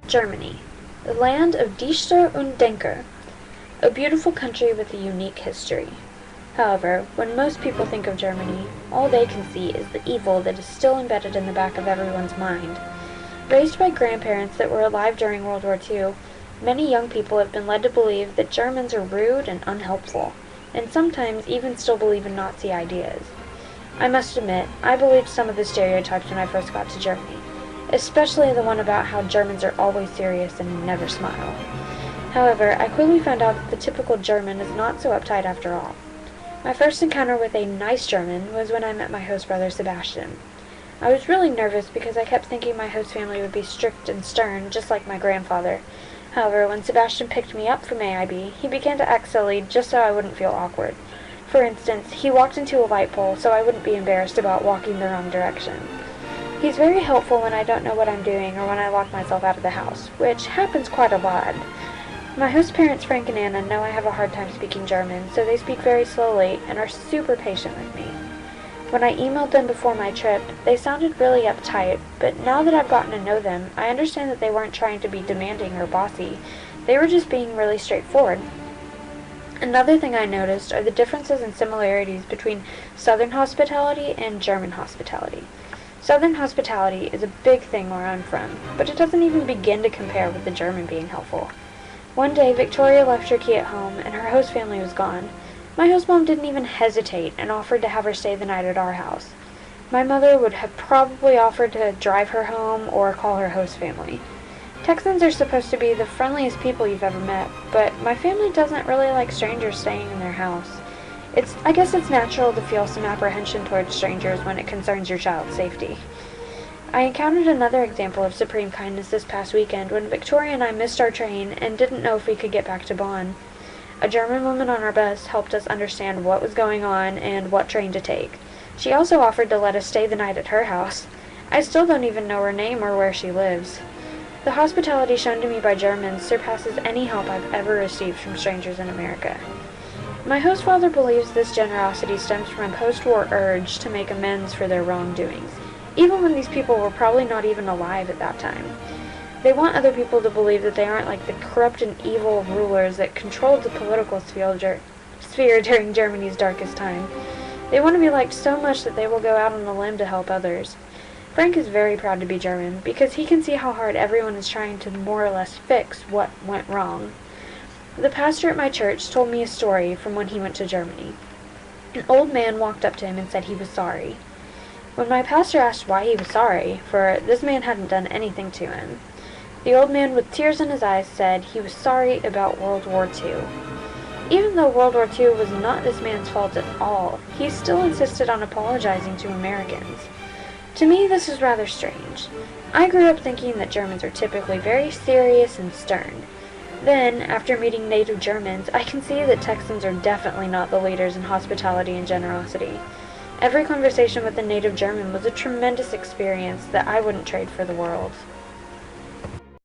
Germany, the land of Dichter und Denker, a beautiful country with a unique history. However, when most people think of Germany, all they can see is the evil that is still embedded in the back of everyone's mind. Raised by grandparents that were alive during World War II, many young people have been led to believe that Germans are rude and unhelpful, and sometimes even still believe in Nazi ideas. I must admit, I believed some of the stereotypes when I first got to Germany, especially the one about how Germans are always serious and never smile. However, I quickly found out that the typical German is not so uptight after all. My first encounter with a nice German was when I met my host brother Sebastian. I was really nervous because I kept thinking my host family would be strict and stern, just like my grandfather. However, when Sebastian picked me up from AIB, he began to act silly just so I wouldn't feel awkward. For instance, he walked into a light pole so I wouldn't be embarrassed about walking the wrong direction. He's very helpful when I don't know what I'm doing or when I lock myself out of the house, which happens quite a lot. My host parents, Frank and Anna, know I have a hard time speaking German, so they speak very slowly and are super patient with me. When I emailed them before my trip, they sounded really uptight, but now that I've gotten to know them, I understand that they weren't trying to be demanding or bossy. They were just being really straightforward. Another thing I noticed are the differences and similarities between Southern hospitality and German hospitality. Southern hospitality is a big thing where I'm from, but it doesn't even begin to compare with the German being helpful. One day, Victoria left her key at home, and her host family was gone. My host mom didn't even hesitate and offered to have her stay the night at our house. My mother would have probably offered to drive her home or call her host family. Texans are supposed to be the friendliest people you've ever met, but my family doesn't really like strangers staying in their house. I guess it's natural to feel some apprehension towards strangers when it concerns your child's safety. I encountered another example of supreme kindness this past weekend when Victoria and I missed our train and didn't know if we could get back to Bonn. A German woman on our bus helped us understand what was going on and what train to take. She also offered to let us stay the night at her house. I still don't even know her name or where she lives. The hospitality shown to me by Germans surpasses any help I've ever received from strangers in America. My host father believes this generosity stems from a post-war urge to make amends for their wrongdoings, even when these people were probably not even alive at that time. They want other people to believe that they aren't like the corrupt and evil rulers that controlled the political sphere during Germany's darkest time. They want to be liked so much that they will go out on a limb to help others. Frank is very proud to be German because he can see how hard everyone is trying to more or less fix what went wrong. The pastor at my church told me a story from when he went to Germany. An old man walked up to him and said he was sorry. When my pastor asked why he was sorry, for this man hadn't done anything to him, the old man with tears in his eyes said he was sorry about World War II. Even though World War II was not this man's fault at all, he still insisted on apologizing to Americans. To me, this is rather strange. I grew up thinking that Germans are typically very serious and stern. Then, after meeting native Germans, I can see that Texans are definitely not the leaders in hospitality and generosity. Every conversation with a native German was a tremendous experience that I wouldn't trade for the world.